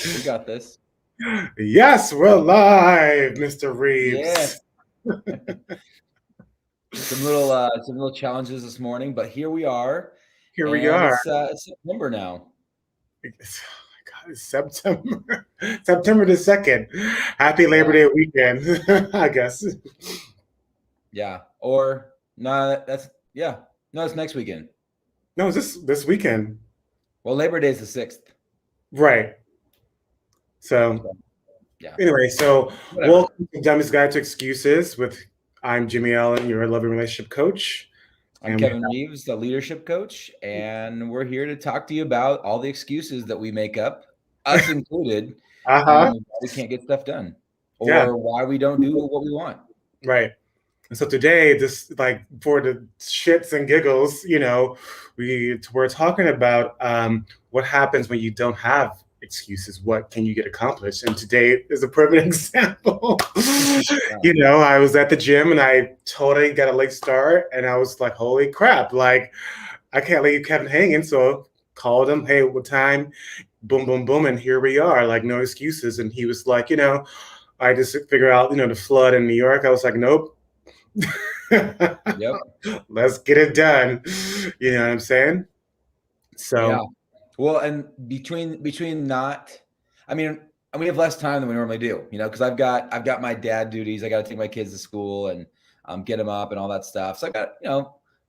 We got this. Yes, we're live, Mr. Yeah. Reeves. Some little challenges this morning, but here we are, Here we and are. it's September now. Oh my God, it's September. September the 2nd. Happy Labor Yeah. Day weekend, I guess. Yeah. Or no, that's yeah. No, it's next weekend. No, it's this weekend. Well, Labor Day is the 6th. Right. So So, yeah. anyway, so Whatever. welcome to Dumbest Guide to Excuses with I'm Jimmy Allen, your loving relationship coach. I'm And we Kevin Reeves, the leadership coach, and we're here to talk to you about all the excuses that we make up, us included, uh-huh. why we can't get stuff done Yeah, or why we don't do what we want. right. And so today, this like for the shits and giggles, we're talking about what happens when you don't have excuses. What can you get accomplished? And today is a perfect example. Yeah. I was at the gym and I totally got a late start, and I was like, "Holy crap! Like, I can't leave Kevin hanging." So called him, "Hey, what time?" Boom, boom, boom, and here we are. Like, no excuses. And he was like, I just figure out, the flood in New York. I was like, nope. Yep. Let's get it done. You know what I'm saying? Yeah. So, Well, and between not, I mean, and we have less time than we normally do, because I've got my dad duties. I got to take my kids to school and get them up and all that stuff. So I got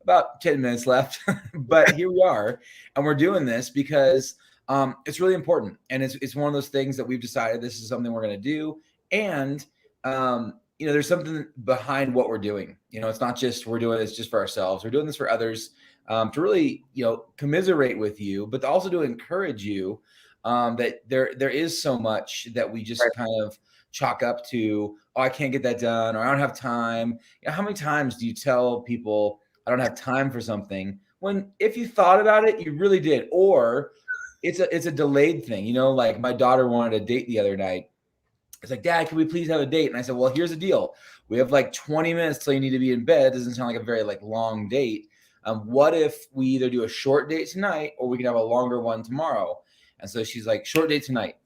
about 10 minutes left, but here we are, and we're doing this because it's really important, and it's one of those things that we've decided this is something we're going to do, and there's something behind what we're doing. It's not just we're doing this just for ourselves. We're doing this for others to really, commiserate with you, but also to encourage you that there is so much that we just right, kind of chalk up to, oh, I can't get that done, or I don't have time. How many times do you tell people I don't have time for something when if you thought about it, you really did, or it's a delayed thing. Like my daughter wanted a date the other night. It's like, Dad, can we please have a date? And I said, well, here's the deal. We have like 20 minutes till you need to be in bed. It doesn't sound like a very like long date. What if we either do a short date tonight or we can have a longer one tomorrow? And so she's like, short date tonight.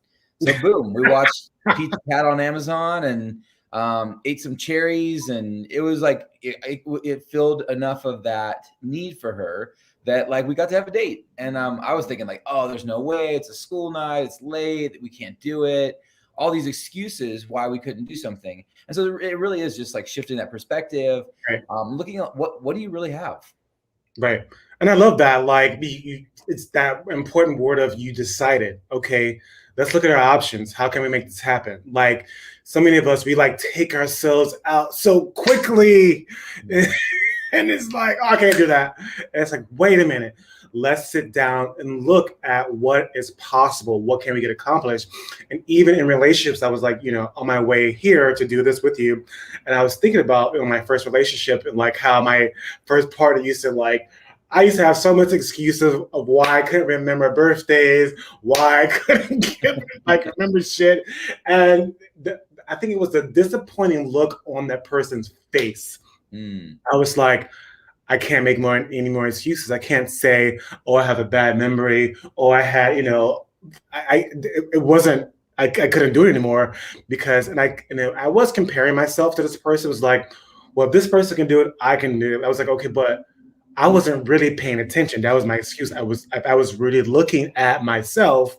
So boom, we watched Pizza Cat on Amazon and ate some cherries, and it was like it filled enough of that need for her that like we got to have a date. And I was thinking like, oh, there's no way. It's a school night. It's late. We can't do it. All these excuses why we couldn't do something. And so it really is just like shifting that perspective, right, looking at what do you really have? right. And I love that. Like, it's that important word of you decided. Okay, let's look at our options. How can we make this happen? Like, so many of us, we like take ourselves out so quickly. And it's like, oh, I can't do that. And it's like, wait a minute. Let's sit down and look at what is possible. What can we get accomplished? And even in relationships, I was like, on my way here to do this with you. And I was thinking about my first relationship and like how my first partner used to like, I used to have so much excuses of why I couldn't remember birthdays, why I couldn't get, like remember shit. And I think it was the disappointing look on that person's face. Mm. I was like, I can't make any more excuses. I can't say, oh, I have a bad memory, or I had, it wasn't. I couldn't do it anymore because, I was comparing myself to this person. It was like, well, if this person can do it, I can do it. I was like, okay, but I wasn't really paying attention. That was my excuse. I was really looking at myself.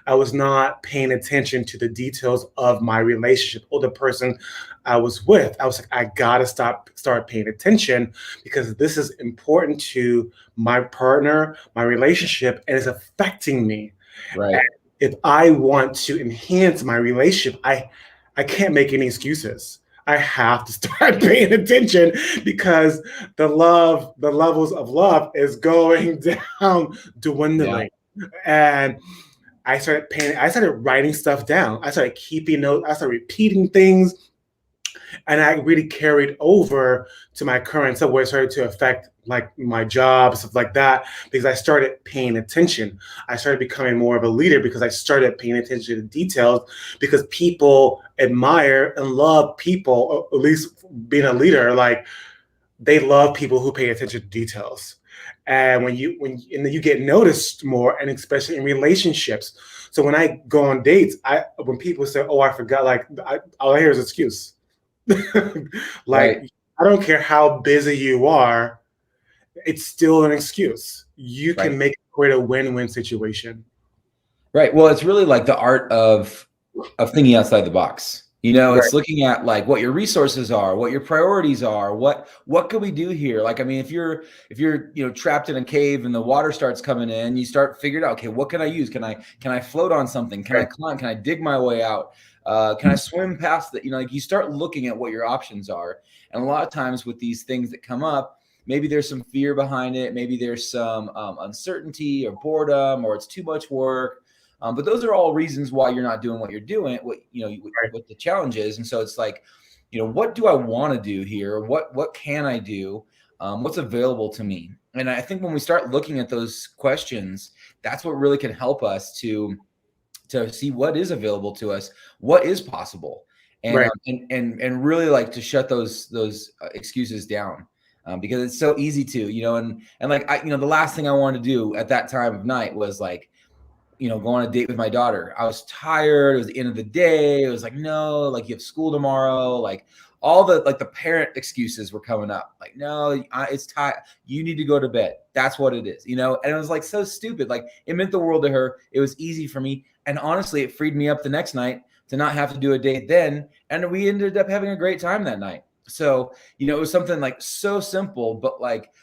I was not paying attention to the details of my relationship or the person I was with. I was like, I gotta start paying attention because this is important to my partner, my relationship, and it's affecting me. And Right. if I want to enhance my relationship, I can't make any excuses. I have to start paying attention because the levels of love is going down, Yeah. dwindling. And I started writing stuff down. I started keeping notes. I started repeating things. And I really carried over to my current stuff where it started to affect like my job, stuff like that, because I started paying attention. I started becoming more of a leader because I started paying attention to details because people admire and love people, at least being a leader, like they love people who pay attention to details. And and then you get noticed more, and especially in relationships. So when I go on dates, when people say, "Oh, I forgot," all I hear is excuse. Right. Like, I don't care how busy you are, it's still an excuse. You can Right. make it create a win-win situation. Right. Well, it's really like the art of thinking outside the box. Right. It's looking at like what your resources are, what your priorities are, what could we do here? Like, I mean, if you're trapped in a cave and the water starts coming in, you start figuring out, okay, what can I use? Can I float on something? Can I Right. climb? Can I dig my way out? Can I swim past that? Like you start looking at what your options are. And a lot of times with these things that come up, maybe there's some fear behind it. Maybe there's some uncertainty or boredom, or it's too much work. But those are all reasons why you're not doing what you're doing, Right. what the challenge is. And so it's like, what do I want to do here? What can I do? What's available to me? And I think when we start looking at those questions, that's what really can help us to see what is available to us, what is possible, and Right. and really like to shut those excuses down. Because it's so easy to, and like the last thing I wanted to do at that time of night was like, go on a date with my daughter. I was tired. It was the end of the day. It was like, no, like you have school tomorrow. Like all the like the parent excuses were coming up. Like, no, it's tired. You need to go to bed. That's what it is, And it was like so stupid. Like it meant the world to her. It was easy for me, and honestly, it freed me up the next night to not have to do a date then. And we ended up having a great time that night. So it was something like so simple, but like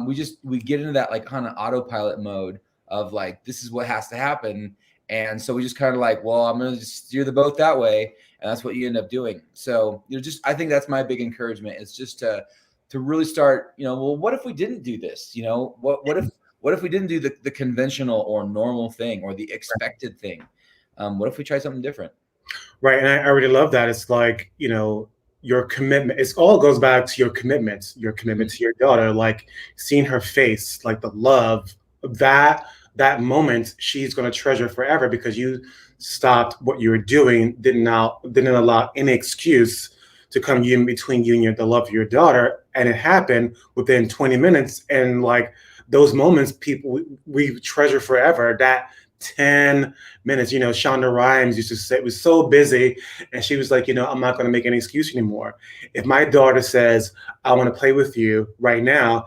we get into that like kind of autopilot mode of like, this is what has to happen. And so we just kind of like, well, I'm going to just steer the boat that way. And that's what you end up doing. So I think that's my big encouragement, is just to really start, well, what if we didn't do this? What if we didn't do the conventional or normal thing or the expected thing? What if we try something different? Right. And I really love that. It's like, your commitment. It's all goes back to your commitment Mhm. to your daughter, like seeing her face, like the love, that that moment she's going to treasure forever because you stopped what you were doing, didn't allow any excuse to come in between you and the love of your daughter. And it happened within 20 minutes. And like those moments, people we treasure forever. That 10 minutes. Shonda Rhimes used to say it was so busy, and she was like, I'm not going to make any excuse anymore. If my daughter says, I want to play with you right now,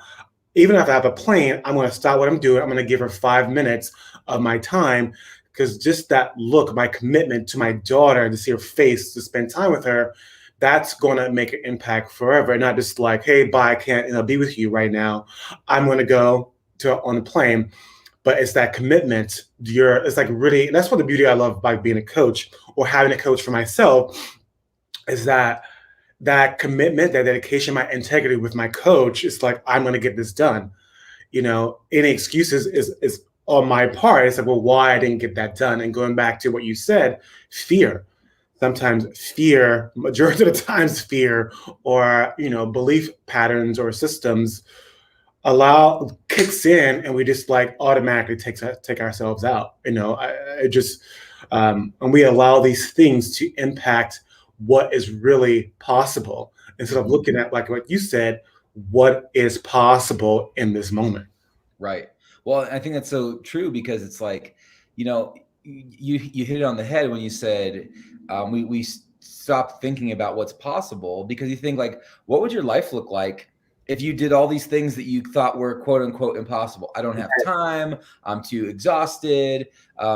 even if I have a plane, I'm going to stop what I'm doing. I'm going to give her 5 minutes of my time, because just that look, my commitment to my daughter, to see her face, to spend time with her, that's going to make an impact forever. Not just like, hey, bye, I can't be with you right now. I'm going to go to on the plane. But it's that commitment. It's like really, that's what the beauty I love by being a coach or having a coach for myself, is that commitment, that dedication, my integrity with my coach. It's like, I'm going to get this done. Any excuses is on my part. It's like, well, why I didn't get that done. And going back to what you said, fear. Sometimes fear, majority of the times fear, or belief patterns or systems kicks in, and we just like automatically take ourselves out. I just and we allow these things to impact what is really possible, instead of Mhm. looking at, like what you said, what is possible in this moment. Right. Well, I think that's so true, because it's like, you hit it on the head when you said we stop thinking about what's possible, because you think like, what would your life look like if you did all these things that you thought were quote unquote impossible? I don't have time. I'm too exhausted.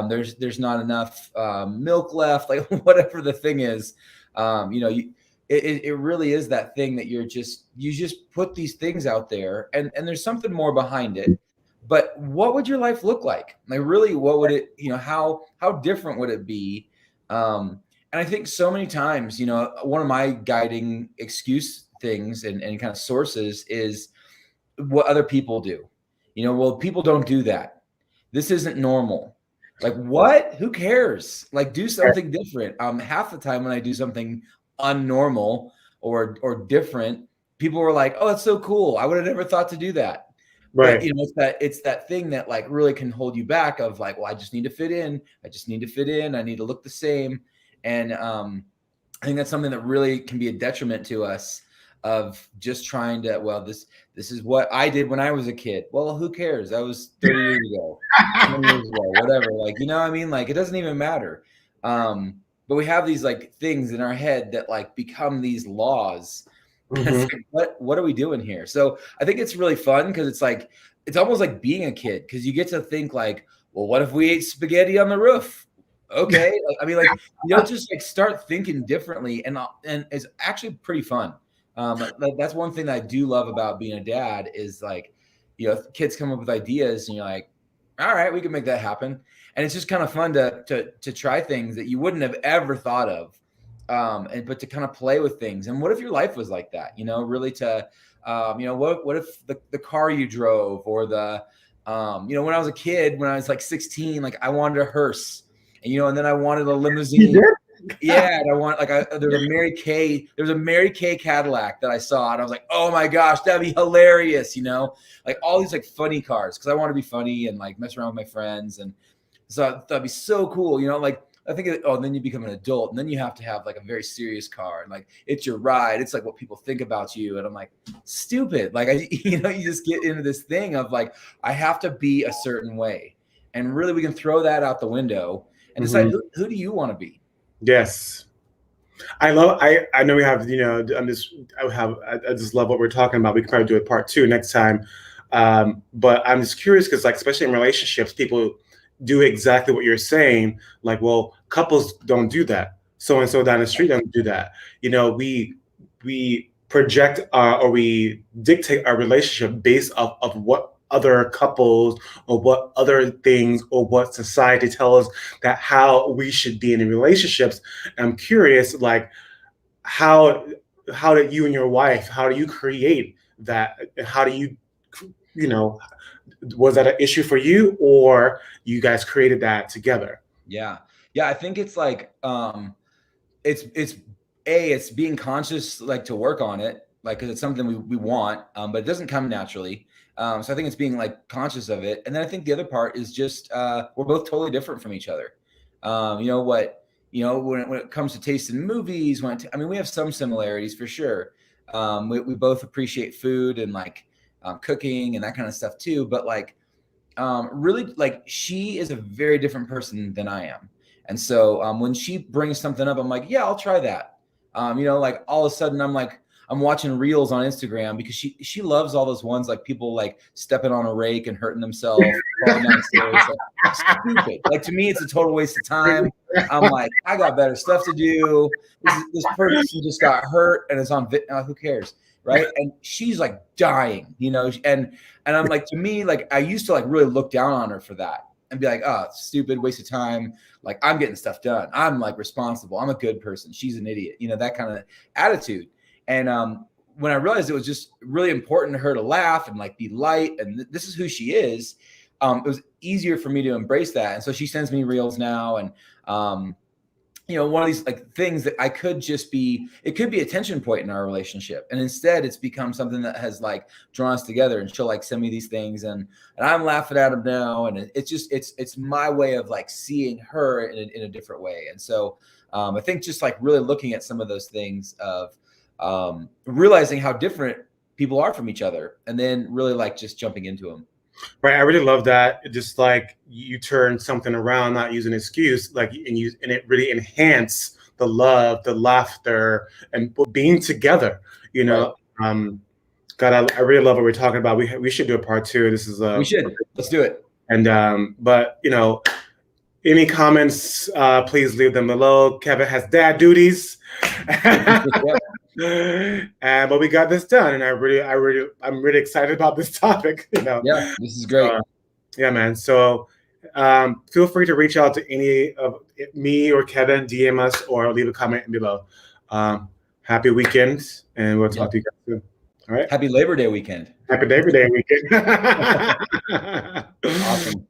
There's not enough milk left. Like whatever the thing is, it really is that thing that you just put these things out there, and there's something more behind it. But what would your life look like really, what would it, how different would it be? And I think so many times, one of my guiding excuse things and kind of sources is what other people do. Well, people don't do that. This isn't normal. Like, what? Who cares? Like, do something different. Half the time when I do something unnormal or different, people were like, "Oh, that's so cool. I would have never thought to do that." But Right. it's that thing that like really can hold you back, of like, well, I just need to fit in. I just need to fit in. I need to look the same. And I think that's something that really can be a detriment to us. of just trying to, well, this is what I did when I was a kid. Well, who cares? That was 30 years ago, 20 years ago, whatever. Like, you know what I mean? Like, it doesn't even matter. But we have these like things in our head that like become these laws. It's like, what are we doing here? So I think it's really fun because it's like, it's almost like being a kid because you get to think like, well, what if we ate spaghetti on the roof? Okay. Like, I mean, like, you'll just like start thinking differently, and it's actually pretty fun. Like, that's one thing that I do love about being a dad is like, you know, kids come up with ideas and you're like, all right, we can make that happen. And it's just kind of fun to try things that you wouldn't have ever thought of. But to kind of play with things. And what if your life was like that, you know, really to, you know, what if the car you drove or the, you know, when I was a kid, when I was like 16, like I wanted a hearse, and, you know, and then I wanted a limousine. Yeah. And I want like, there was a Mary Kay Cadillac that I saw, and I was like, oh my gosh, that'd be hilarious. You know, like all these like funny cars. Cause I want to be funny and like mess around with my friends. And so that'd be so cool. You know, like, I think, then you become an adult, and then you have to have like a very serious car, and like it's your ride. It's like what people think about you, and I'm like, stupid. Like you know, you just get into this thing of like, I have to be a certain way, and really we can throw that out the window and decide who do you want to be. Yes, I know we have, you know, I just love what we're talking about. We can probably do a part 2 next time, but I'm just curious because like especially in relationships, people do exactly what you're saying. Like, well, couples don't do that. So and so down the street don't do that. You know, we project or we dictate our relationship based off of what other couples or what other things or what society tells us that how we should be in relationships. And I'm curious, like, how did you and your wife, how do you create that? How do you, you know, was that an issue for you, or you guys created that together? Yeah. I think it's like, it's being conscious, like to work on it, like, cause it's something we want, but it doesn't come naturally. So I think it's being like conscious of it. And then I think the other part is just, we're both totally different from each other. You know what, you know, when it comes to taste in movies, I mean, we have some similarities for sure. We both appreciate food and like, cooking and that kind of stuff too. But like, really, like, she is a very different person than I am. And so when she brings something up, I'm like, yeah, I'll try that. You know, like all of a sudden I'm watching reels on Instagram because she loves all those ones, like people like stepping on a rake and hurting themselves, falling downstairs. Like, stupid. Like, to me, it's a total waste of time. I'm like, I got better stuff to do. This person just got hurt and it's on who cares? Right. And she's like dying, you know, and I'm like, to me, like, I used to like really look down on her for that and be like, oh, stupid, waste of time. Like, I'm getting stuff done. I'm like responsible. I'm a good person. She's an idiot, you know, that kind of attitude. And when I realized it was just really important to her to laugh and like be light, and this is who she is, it was easier for me to embrace that. And so she sends me reels now, and you know, one of these like things that it could be a tension point in our relationship. And instead it's become something that has like drawn us together, and she'll like send me these things and I'm laughing at them now. And it's my way of like seeing her in a different way. And so I think just like really looking at some of those things of realizing how different people are from each other, and then really like just jumping into them. Right. I really love that. It just like you turn something around, not use an excuse, like, and it really enhance the love, the laughter, and being together, you know. Right. God, I really love what we're talking about. We should do a part 2. This is we should. Let's do it. And but you know, any comments, please leave them below. Kevin has dad duties. But we got this done, and I'm really excited about this topic. You know, yeah, this is great. Yeah, man. So feel free to reach out to any of me or Kevin, DM us, or leave a comment below. Happy weekend, and we'll talk to you guys soon. All right. Happy Labor Day weekend. Happy Labor Day weekend. Awesome.